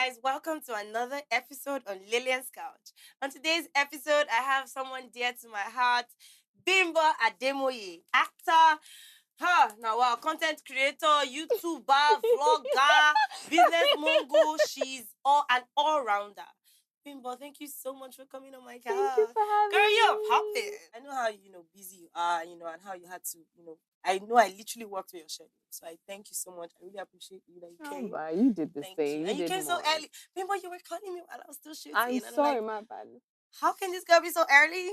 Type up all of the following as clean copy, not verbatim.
guys, welcome to another episode on Lilian's Couch. On today's episode, I have someone dear to my heart, Bimbo Ademoye, actor, content creator, YouTuber, vlogger, business mogul. She's an all-rounder. Bimbo, thank you so much for coming on my couch. Thank you for having Girl, you're me. popping. I know how busy you are, and how you had to, I know I literally worked with your schedule. So I thank you so much. I really appreciate you that you came. Bye. You did the Thank same. you. And you did came so more. early. Bimbo, you were calling me while I was still shooting. I'm and sorry, I'm my bad. how can this girl be so early?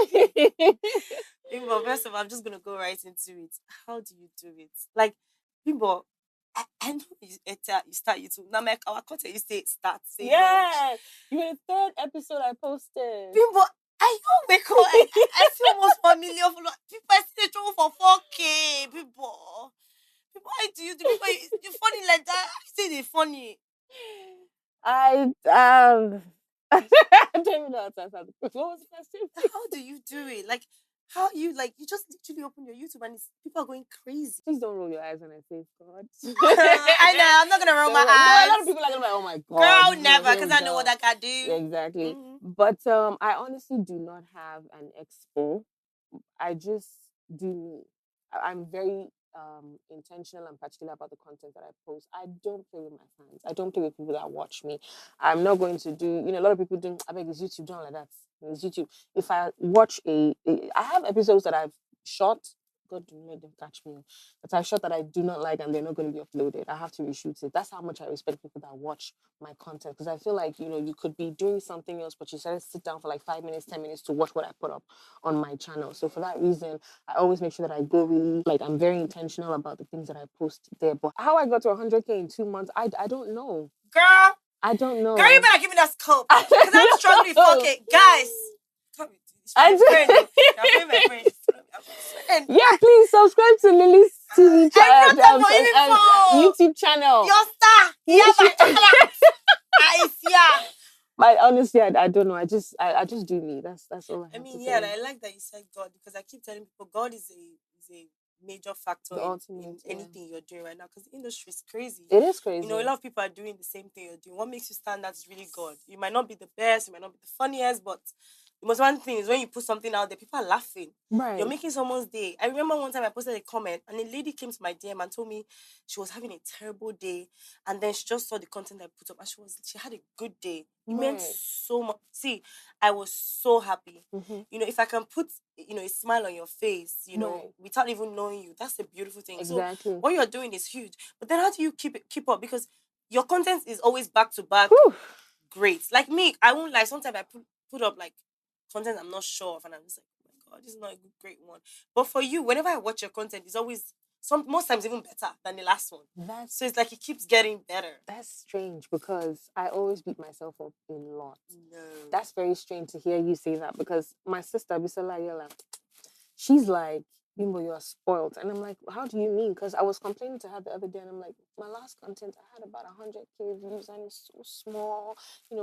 Sorry. Bimbo, first of all, I'm just gonna go right into it. How do you do it? Like, Bimbo, I know you start YouTube. Now, our content, you say start, say launch. Yeah. You were the third episode I posted. Bimbo, I know we call. I see almost 1 million followers. People, I see the trouble for 4K. Bimbo, why do you do? Bimbo, you're funny like that. How you say they're funny? I don't even know how to answer. What was the question? How do you do it? Like, how you just literally open your YouTube and people are going crazy. Please don't roll your eyes when I say God. I know, I'm not gonna roll my eyes. A lot of people are gonna be like, oh my God. Girl, never, because I know what I can do. Exactly. But I honestly do not have an expo. I just do me. I'm very intentional and particular about the content that I post. I don't play with my fans. I don't play with people that watch me. I'm not going to do, a lot of people do, I beg, it's YouTube, don't like that. It's YouTube. If I watch I have episodes that I've shot, God do not let them catch me, but I've shot that I do not like and they're not going to be uploaded. I have to reshoot it. That's how much I respect people that watch my content, because I feel like, you could be doing something else, but you decided to sit down for like 5 minutes, 10 minutes to watch what I put up on my channel. So for that reason, I always make sure that I go really, I'm very intentional about the things that I post there. But how I got to 100K in 2 months, I don't know. Girl, I don't know. Girl, you better give me that scope, because I'm struggling with 4K. Guys, my friend. Yeah, please subscribe to Lily's TV channel, YouTube channel. Your star. But honestly, I don't know. I just do me. That's all I have to say. And I like that you said God, because I keep telling people God is a major factor in anything you're doing right now, because the industry is crazy. It is crazy. A lot of people are doing the same thing you're doing. What makes you stand out is really God. You might not be the best, you might not be the funniest, but the most one thing is when you put something out there, people are laughing. Right. You're making someone's day. I remember one time I posted a comment and a lady came to my DM and told me she was having a terrible day, and then she just saw the content I put up and she had a good day. It meant so much. See, I was so happy. If I can put a smile on your face, without even knowing you, that's a beautiful thing. Exactly. So what you're doing is huge. But then how do you keep up? Because your content is always back to back. Great. Like me, I won't lie. Sometimes I put up like content I'm not sure of, and I'm just like, oh my God, this is not a great one. But for you, whenever I watch your content, it's always most times even better than the last one. So it's like it keeps getting better. That's strange, because I always beat myself up a lot. No. That's very strange to hear you say that, because my sister Bisola Yola, she's like, Bimbo, you're spoiled. And I'm like, how do you mean? Because I was complaining to her the other day, and I'm like, my last content, I had about 100K views, and it's so small,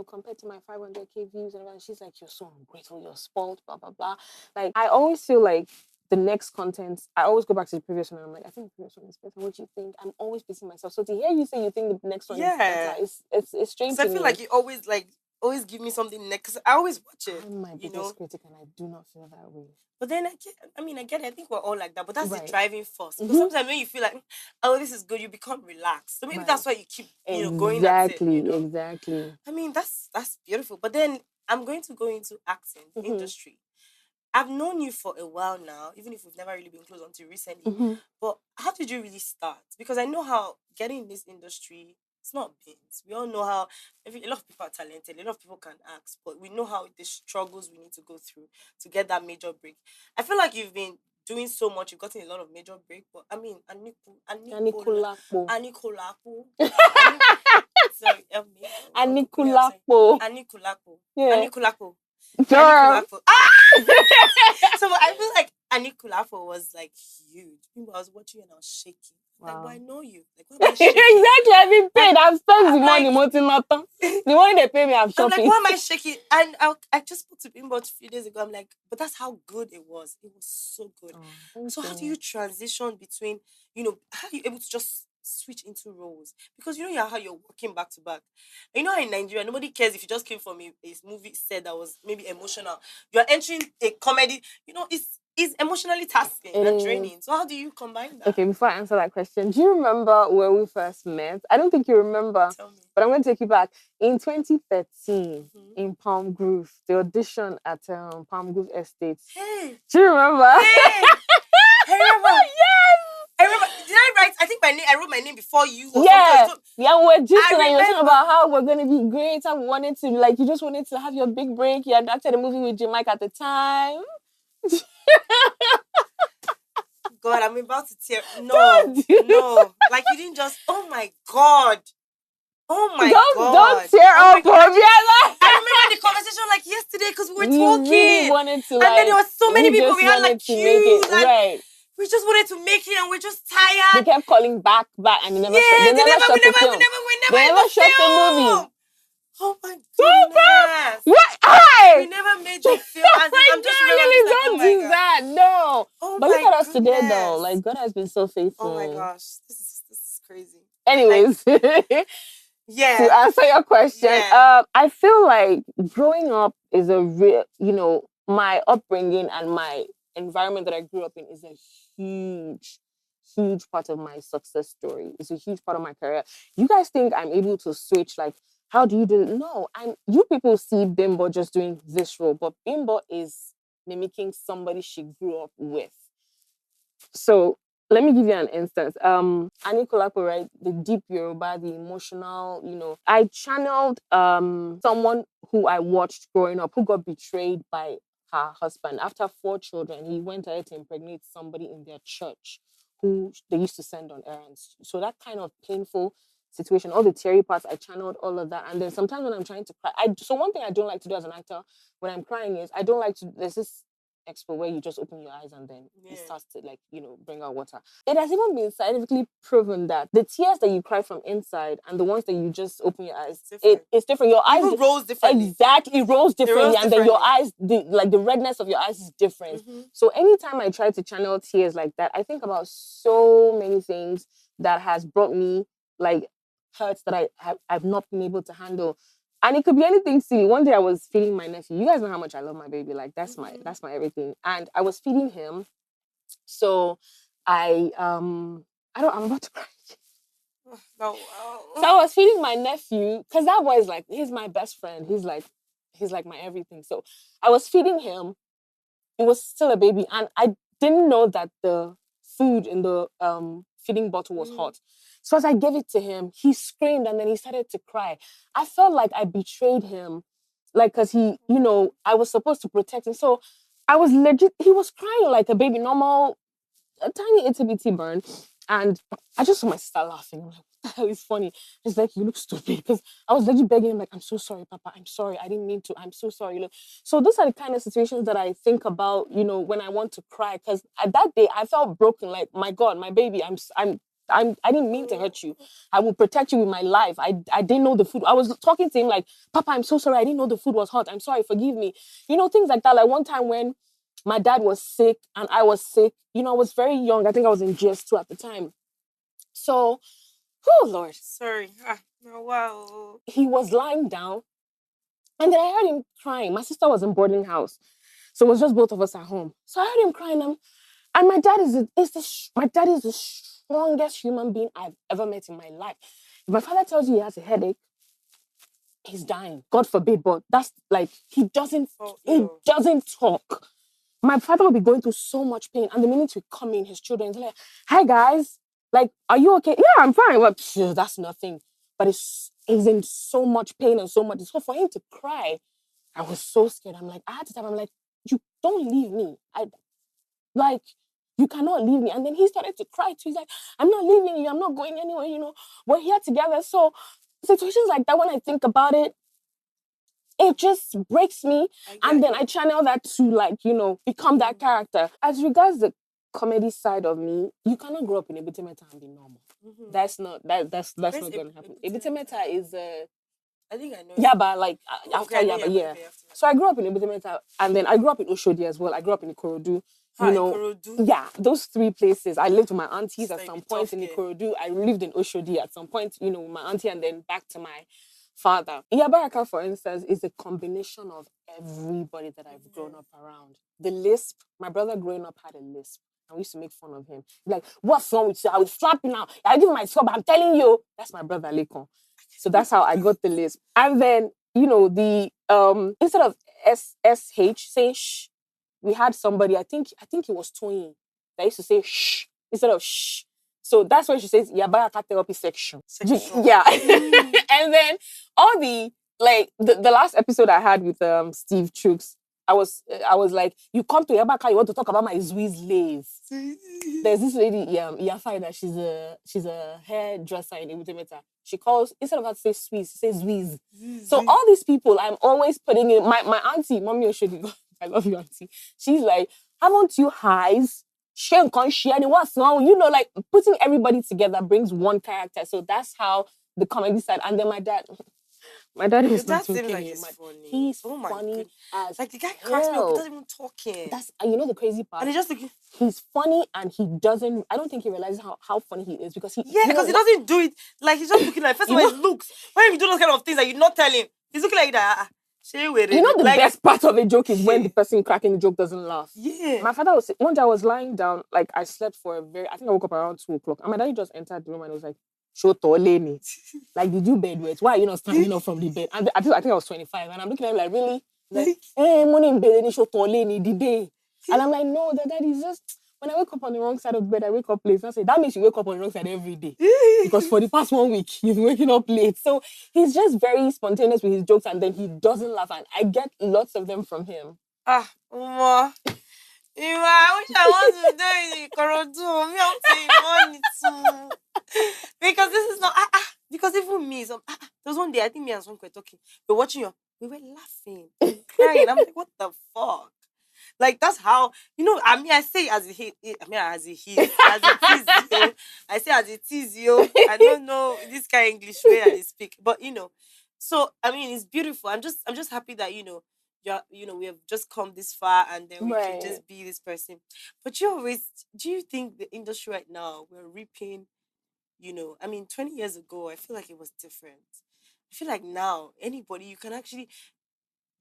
compared to my 500K views. And she's like, you're so ungrateful, you're spoiled, blah, blah, blah. Like, I always feel like the next content, I always go back to the previous one, and I'm like, I think the previous one is better. What do you think? I'm always beating myself. So to hear you say you think the next one is better, it's strange to me. I feel like you always give me something next, because I always watch it. I'm my biggest critic, and I do not feel that way. But then I get it. I think we're all like that. But that's the driving force. Because sometimes when you feel like, oh, this is good, you become relaxed. So maybe that's why you keep, going at it. Exactly. That's beautiful. But then I'm going to go into acting industry. I've known you for a while now, even if we've never really been close until recently. But how did you really start? Because I know how getting in this industry, it's not beans. We all know how a lot of people are talented, a lot of people can act, but we know how the struggles we need to go through to get that major break. I feel like you've been doing so much, you've gotten a lot of major break, but I mean, Anikulapo. Sorry, help me. Anikulapo. Yeah. Anikulapo. Girl. So I feel like Anikulapo was like huge. I was watching and I was shaking. Wow. Like, but I know you. Like, what am I shaking? Exactly, I've been paid. I've spent the money, the money they pay me, I'm shopping. I'm like, why am I shaking? And I just spoke to Bimbo a few days ago. I'm like, but that's how good it was. It was so good. So how do you transition between, how are you able to just switch into roles? Because you know how you're working back to back. You know how in Nigeria, nobody cares if you just came from a movie set that was maybe emotional. You're entering a comedy. You know, it's emotionally tasking and draining. So how do you combine that? Okay, before I answer that question, do you remember where we first met? I don't think you remember, Tell me. but I'm going to take you back. In 2013, in Palm Grove, the audition at Palm Grove Estates. Hey, do you remember? Hey, I remember. Yes. I remember. Did I write? I think I wrote my name before you. Or Yeah, something. yeah. We're just I you were talking remember. about how we're gonna be great. I wanted to you just wanted to have your big break. You had acted a movie with Jim Mike at the time. God, I'm about to tear. No. Like you didn't just. Oh my God. Oh my God. Don't tear up, I remember the conversation like yesterday because we were talking. Really wanted to, and then there were so many people. We had like to make it right. We just wanted to make it, and we're just tired. They kept calling back, and they never. Yeah, they never shot the film. They never shot the movie. Oh my goodness! What? We never made the film. I'm just really don't do that. No. Oh but look at us today, though. Like God has been so faithful. Oh my gosh, this is crazy. Anyways, yeah. To answer your question, I feel like growing up is a real, my upbringing and my environment that I grew up in is a huge part of my success story. It's a huge part of my career. You guys think I'm able to switch? Like, how do you do it? No, you people see Bimbo just doing this role, but Bimbo is mimicking somebody she grew up with. So let me give you an instance. Annie Kolapo, right? The deep Yoruba, the emotional, I channeled someone who I watched growing up who got betrayed by her husband. After 4 children, he went ahead to impregnate somebody in their church who they used to send on errands. So that kind of painful situation, all the teary parts, I channeled all of that. And then sometimes when I'm trying to cry, so one thing I don't like to do as an actor when I'm crying is I don't like to, there's this expo where you just open your eyes and then it starts to bring out water. It has even been scientifically proven that the tears that you cry from inside and the ones that you just open your eyes, it's different. Your eyes rolls differently. Exactly, it rolls differently, and then your eyes, the redness of your eyes is different. So anytime I try to channel tears like that, I think about so many things that has brought me hurts that I've not been able to handle. And it could be anything silly. One day I was feeding my nephew. You guys know how much I love my baby. Like that's my everything. And I was feeding him. So I'm about to cry. So I was feeding my nephew because that boy is he's my best friend. He's like my everything. So I was feeding him. It was still a baby, and I didn't know that the food in the feeding bottle was hot. So as I gave it to him, he screamed and then he started to cry. I felt like I betrayed him, because he, I was supposed to protect him. So I was legit, he was crying like a baby, normal, a tiny itty bitty burn. And I just saw my sister laughing. I'm like, what the hell is funny? He's like, you look stupid. Because I was legit begging him, like, I'm so sorry, Papa. I'm sorry. I didn't mean to. I'm so sorry. So those are the kind of situations that I think about, when I want to cry. Because at that day, I felt broken. Like, my God, my baby, I didn't mean to hurt you. I will protect you with my life. I didn't know the food. I was talking to him like, Papa, I'm so sorry. I didn't know the food was hot. I'm sorry. Forgive me. Things like that. Like one time when my dad was sick and I was sick, I was very young. I think I was in GS2 at the time. So, oh Lord. Sorry. Wow. He was lying down and then I heard him crying. My sister was in boarding house. So it was just both of us at home. So I heard him crying. And my dad is the strongest human being I've ever met in my life. If my father tells you he has a headache, he's dying. God forbid, but that's he doesn't talk. My father will be going through so much pain, and the minute we come in, his children, he's like, "Hi guys, are you okay?" "Yeah, I'm fine." Well, that's nothing. But he's in so much pain and so much. So for him to cry, I was so scared. I'm like, I had to tell him, I'm like, you don't leave me. You cannot leave me. And then he started to cry too. He's like, I'm not leaving you. I'm not going anywhere, We're here together. So situations like that, when I think about it, it just breaks me. And then I channel that to become that character. As regards the comedy side of me, you cannot grow up in Ebitimeta and be normal. That's not going to happen. Ebitimeta is I think I know. Yaba, after Yaba, yeah. So I grew up in Ebitimeta, and then I grew up in Oshodi as well. I grew up in Ikorodu. you know, Ikorodu. yeah, those 3 places. I lived with my aunties It's at like some the point tough in game. Ikorodu. I lived in Oshodi at some point, you know, with my auntie, and then back to my father. Iyabaraka, for instance, is a combination of everybody that I've grown up around. The lisp, my brother growing up had a lisp. And we used to make fun of him. Like, what's wrong with you? I will slap you now. I give my swab. I'm telling you. That's my brother, Lekon. So that's how I got the lisp. And then, you know, the instead of SSH saying shh, we had somebody, I think it was Tony, that used to say shh instead of shh. So that's why she says Yabaraka therapy section. Yeah. And then all the like the last episode I had with Steve Chooks, I was like, you come to Yabaka, you want to talk about my Zwiz lace. There's this lady, Iyafai, that she's a hairdresser in Ebutemeta. She calls, instead of her to say Swiss, she says Zwiz. So all these people, I'm always putting in my auntie, Mommy Oshodi, I love you, auntie. She's like, haven't you highs? Share can't share any what's wrong? You know, like putting everybody together brings one character. So that's how the comedy side. And then my dad is That not seems okay. like he's funny. He's Oh my funny goodness. as Like the guy cracks me up without even talking. That's, you know, the crazy part. And he just looking. He's funny, and he doesn't. I don't think he realizes how funny he is, because Yeah, because he doesn't do it. Like he's just looking like, first of all, his looks. When you do those kind of things that you not tell him, he's looking like that. You know, the best part of a joke is when the person cracking the joke doesn't laugh. Yeah. My father was, one day I was lying down, like I slept for I think I woke up around 2:00, and my daddy just entered the room and was like, "Shoto Leni, like, did you bed wet? Why are you not standing up from the bed?" And I think I was 25, and I'm looking at him like, really? Like, hey, morning bed, Shoto Leni, the day. And I'm like, no, daddy's just, when I wake up on the wrong side of bed, I wake up late. And I say, that means you wake up on the wrong side every day. Because for the past 1 week, he's waking up late. So he's just very spontaneous with his jokes, and then he doesn't laugh. And I get lots of them from him. Uma. I wish I want to do it. Ikorodu. Me, I'm saying money too. Because this is not, because even me, there was one day, I think me and someone were talking. We were watching we were laughing, crying. I'm like, what the fuck? Like, that's how, you know, I mean, I say it as it is, as it is, as it is, yo. I say as it is, yo. I don't know this kind of English way I speak, but you know, so I mean, it's beautiful. I'm just happy that, you know, we have just come this far, and then we can just be this person. But do you think the industry right now, we're reaping, you know, I mean, 20 years ago, I feel like it was different. I feel like now, anybody, you can actually,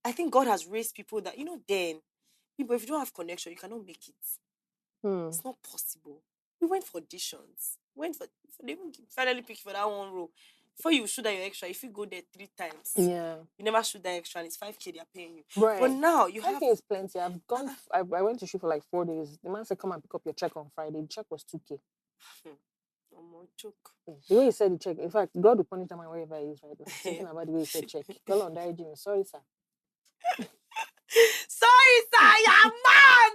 I think God has raised people that, you know, then, people, if you don't have connection, you cannot make it. It's not possible. We went for auditions. They even finally pick for that one role. Before you shoot that your extra, if you go there 3 times, you never shoot that extra, and it's 5K they're paying you. Right. But now you 5K have. is plenty. I've gone. I went to shoot for like 4 days. The man said, "Come and pick up your check on Friday." The check was 2K. Joke. The way he said the check, in fact, God will punish that man wherever he is right now. Thinking about the way he said check. Call on Diary Jimmy. Sorry, sir. Sorry, sir. You're mad.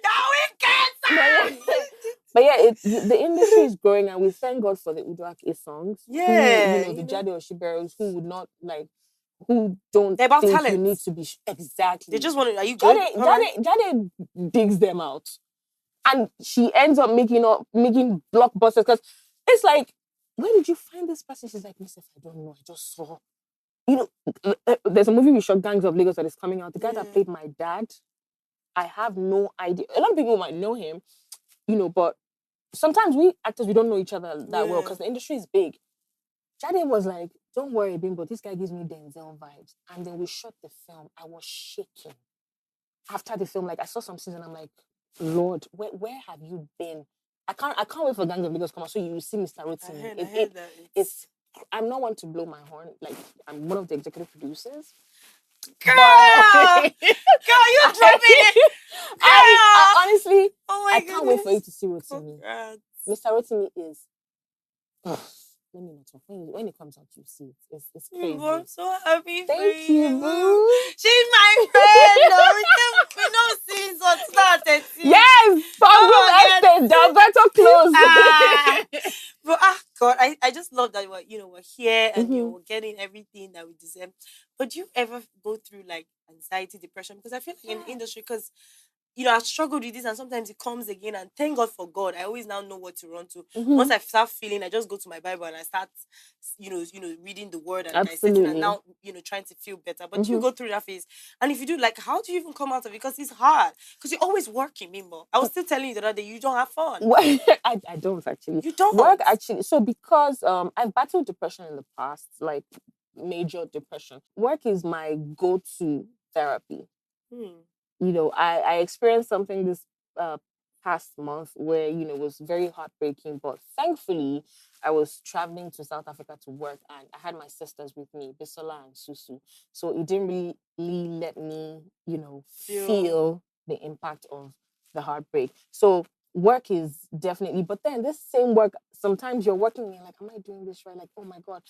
You're wicked, sir. But yeah, the industry is growing, and we thank God for the Uduak songs. Yeah, who, the Jade Oshiberos, who would not like, who don't they're about think talent. you need to be exactly. They just want to. Are you good? Jade digs them out, and she ends up making blockbusters, because it's like, where did you find this person? She's like, Miss, I don't know. I just saw. You know, there's a movie we shot, Gangs of Lagos, that is coming out. The guy that played my dad, I have no idea. A lot of people might know him, you know, but sometimes we actors, we don't know each other that well, because the industry is big. Jade was like, don't worry, Bimbo, this guy gives me Denzel vibes. And then we shot the film. I was shaking. After the film, like, I saw some scenes and I'm like, Lord, where have you been? I can't wait for Gangs of Lagos to come out so you see Mr. Rotimi. I'm not one to blow my horn. Like, I'm one of the executive producers. Girl, you dropping it. I honestly, I can't wait for you goodness. to see Rotimi. Mr. Rotimi is. Let me not talk. When it comes out, you see it. It's crazy. I'm so happy for Thank you, boo. She's my friend. We don't see so started. Yes, Estate, the better close. But God, I just love that we're here and you're getting everything that we deserve. But do you ever go through like anxiety, depression? Because I feel like in the industry, because I struggled with this, and sometimes it comes again. And thank God for God, I always now know what to run to. Mm-hmm. Once I start feeling, I just go to my Bible and I start, reading the word and dissecting, and Absolutely. now, trying to feel better. But you Mm-hmm. go through that phase, and if you do, like, how do you even come out of it? Because it's hard. Because you're always working, Mimo. I was still telling you the other day, you don't have fun. I don't actually You don't. work actually. So because I've battled depression in the past, like major depression. Work is my go-to therapy. Hmm. I experienced something this uh, past month where, it was very heartbreaking, but thankfully I was traveling to South Africa to work and I had my sisters with me, Bisola and Susu. So it didn't really let me, Feel. feel the impact of the heartbreak. So work is definitely, but then this same work, sometimes you're working and you're like, am I doing this right? Like, oh my God.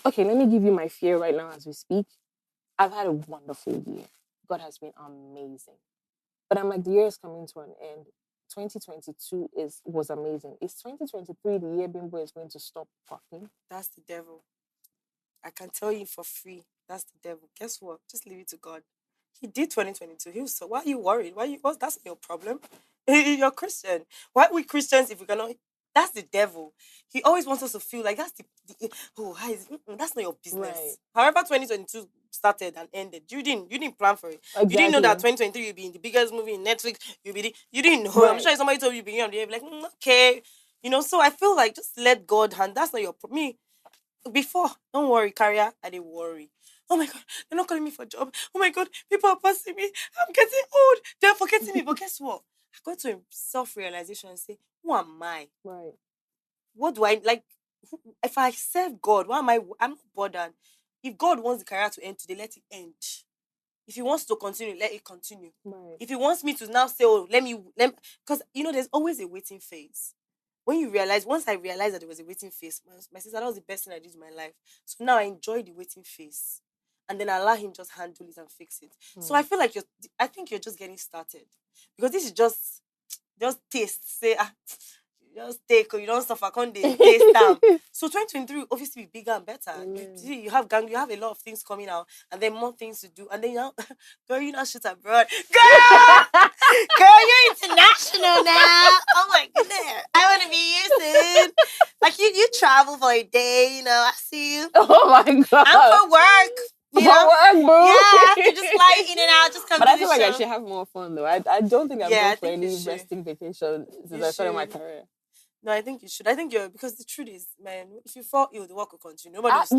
Okay, let me give you my fear right now as we speak. I've had a wonderful year. God has been amazing. But I'm like, the year is coming to an end. 2022 was amazing. Is 2023 the year Bimbo is going to stop fucking? That's the devil. I can tell you for free. That's the devil. Guess what? Just leave it to God. He did 2022. He was so. Why are you worried? That's not your problem. You're Christian. Why are we Christians if we cannot? That's the devil. He always wants us to feel like that's how is that's not your business. Right. However, 2022 started and ended. You didn't plan for it. Exactly. You didn't know that 2023 you'll be in the biggest movie in Netflix. You didn't know. I'm Right. sure if somebody told you beginning of the year, you'd be like, okay. So I feel like just let God hand. That's not your me. Before, don't worry, career, I didn't worry. Oh my God, they're not calling me for a job. Oh my God, people are passing me. I'm getting old. They're forgetting me. But guess what? I got to a self-realization and say, who am I? Right. What do I like? If I serve God, why am I? I'm not bothered. If God wants the career to end today, let it end. If he wants to continue, let it continue. Right. If he wants me to now say, oh, because there's always a waiting phase. Once I realized that there was a waiting phase, my sister, that was the best thing I did in my life. So now I enjoy the waiting phase. And then I allow him just handle it and fix it. So I feel like I think you're just getting started. Because this is just taste. Say, just take, you don't suffer, can't they taste them. So 2023 will obviously be bigger and better. You see, you have a lot of things coming out, and then more things to do. And then girl, you now shoot abroad. Girl, you're international now. Oh my goodness. I want to be used. Like you travel for a day, I see you. Oh my God. I'm for work. For work, bro. Yeah, you just fly in and out, just come But to I the feel like I show. should have more fun though. I don't think I've Yeah, gone I for think you any should. resting vacation since You I started my should. career. No, I think you should. I think because the truth is, man, if you fall ill, the work will continue. Nobody will stop.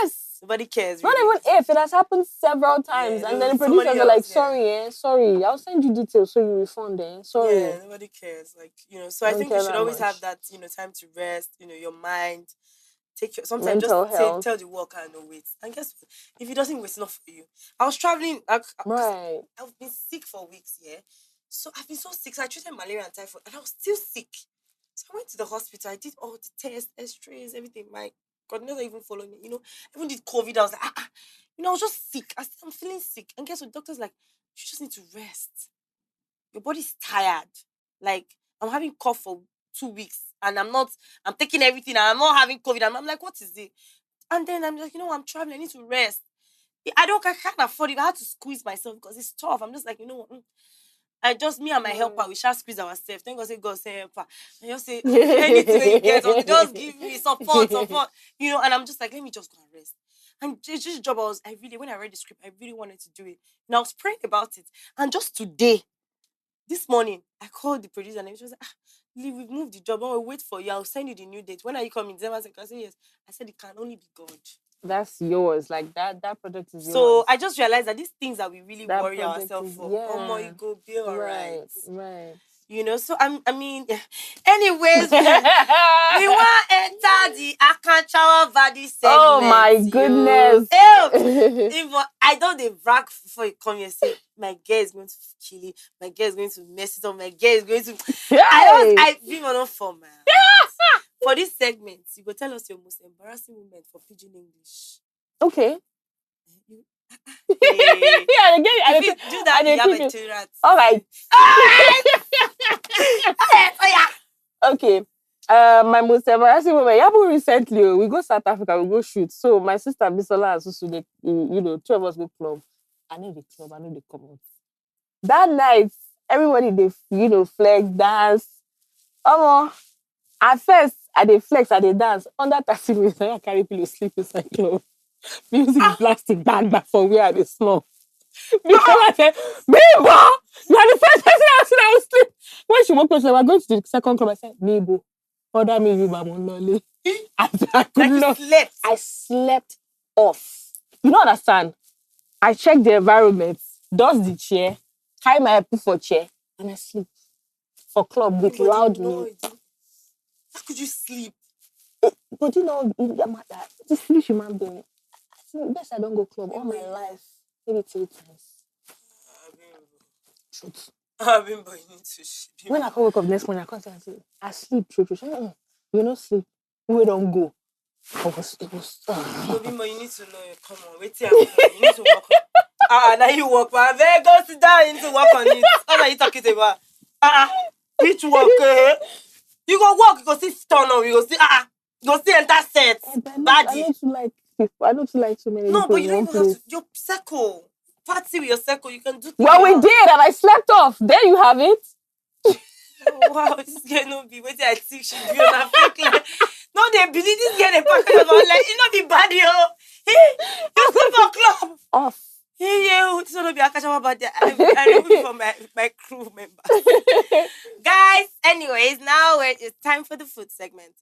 Yes. Nobody cares, Not really. even if it has happened several times, Yeah, and then the somebody producers are like, else, yeah. sorry, I'll send you details so you refund, sorry. Yeah, nobody cares. Like, so I Don't think you care should that always have much. that, time to rest, your mind. Sometimes just Mental health. tell the worker, no, wait. And guess what? If it doesn't wait, it's not for you. I was traveling, 'cause Right. I've been sick for weeks, yeah. So I've been so sick. So I treated malaria and typhoid, and I was still sick. So I went to the hospital. I did all the tests, X-rays, everything. My coordinator even followed me. I even did COVID. I was like, I was just sick. I'm feeling sick. And guess what? The doctor's like, you just need to rest. Your body's tired. Like, I'm having cough for 2 weeks, and I'm taking everything, and I'm not having COVID. I'm like, what is it? And then I'm like, I'm traveling. I need to rest. I can't afford it. I had to squeeze myself because it's tough. I'm just like, me and my helper, we shall squeeze ourselves. Thank God, say God, say helper. And just say, anything when you get, or just give me support. And I'm just like, let me just go and rest. And this job, when I read the script, I really wanted to do it. And I was praying about it. And just today, this morning, I called the producer and she was like, Lee, we've moved the job. I will wait for you. I'll send you the new date. When are you coming? December 2nd. I said, yes. I said, it can only be God. That's yours. Like that product is So yours. I just realized that these things that we really That worry product ourselves is, for, yeah. oh my, you go be all right. Right. So anyways, we want to enter the Akanchawa Valley segment. Oh my goodness. I don't they brag before you come here and say, my girl is going to kill it, my girl is going to mess it up, my girl is going to... I feel on for man. For this segment, you go tell us your most embarrassing moment for Pidgin English. Okay. Hey. Yeah, again, if you do that, you have a tolerance. All right. Okay. My most embarrassing moment happened recently. We go South Africa, we go shoot. So my sister Bisola and Susu, two of us go club. I know the club, I know the come out. That night, everybody they flex, dance. At first, I dey flex, I dey dance. Under 30 minutes, I carry pillow sleep inside club. Music blasting back for where I dey small. Because I said, Bimbo, you are the first person I said I was sleep. When she woke up, she said, we're going to the second club. I said, Bimbo, order me you I'm on lolly. I could not. Slept. I slept off. You don't understand? I checked the environment, dust the chair, tie my apple for chair, and I sleep. For club with loud music. How could you sleep? But this foolish human being. Best I don't go club all my life. Maybe 3 times. Truth. Bimbo, you need to sleep. When I come wake up next morning, I come and say, I sleep, true. You don't sleep. We don't go. No, Bimbo, you need to know. Come on, wait till you need to work on. Now you work, man. There, go sit down. You need to work on it. What are you talking about? Which work? You go work, you go see turn on, you go see you go see enter set. I don't like people. I don't like so many people. No, but you don't even have to. Your circle. Party with your circle, you can do things. Well, we did, and I slept off. There you have it. Oh, wow, this girl no be waiting. I think she be on a fake line. No, they believe this girl they pack about like it not be bad, yo. You sleep for club. Off. Yeah, this will not be a catch about that. I remove it from my crew members. Guys, anyways, now it's time for the food segment.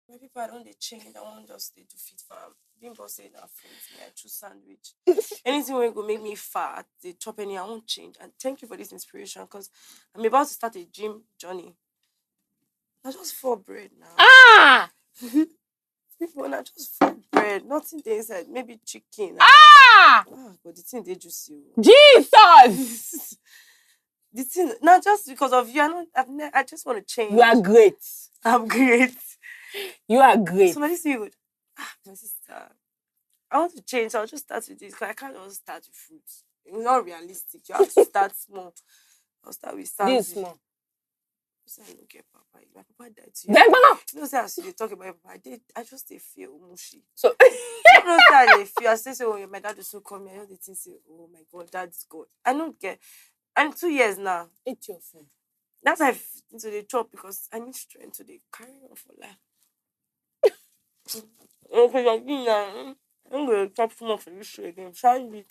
My people, I don't they change. I want just stay to feed farm. Bimbo say that food. I choose sandwich. Anything will go make me fat. They chop any. I won't change. And thank you for this inspiration because I'm about to start a gym journey. I just for bread now. People, I just for bread. Nothing they said. Maybe chicken. But the thing they juicy. Jesus. The thing not just because of you. I just want to change. You are great. I'm great. You are great. Somebody say good. My sister. I want to change. So I'll just start with this because I can't just start with fruits. It's not realistic. You have to start small. I'll start with sandwich. This small. I don't get papa. My papa died too. You know, say as you talk about my papa, I just feel mushy. So you know that I say, oh, my dad is so come here. They think say, oh my god, dad's God. I don't get. I'm 2 years now. Eat your food. That's why I fit into the chop because I need strength to the carry on for life. Okay, I'm going to chop some for this show again. Sandwich.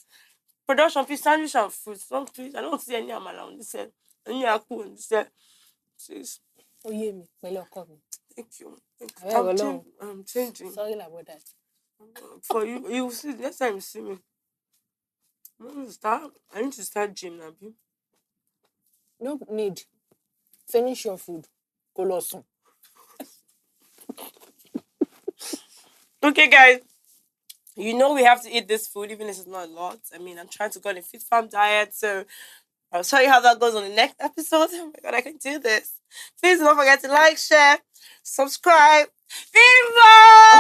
Production, please, sandwich and fruits. Don't please. I don't see any amala on this side. Any aku on this side. Please. Oh, yeah, me. Thank you. I'm changing. Sorry about that. For you, you will see next time you see me. I need to start gym now. No need. Finish your food. Colossal. Okay, guys. You know we have to eat this food, even if it's not a lot. I mean, I'm trying to go on a fit farm diet, so I'll show you how that goes on the next episode. Oh my god, I can do this. Please don't forget to like, share, subscribe. Bimbo!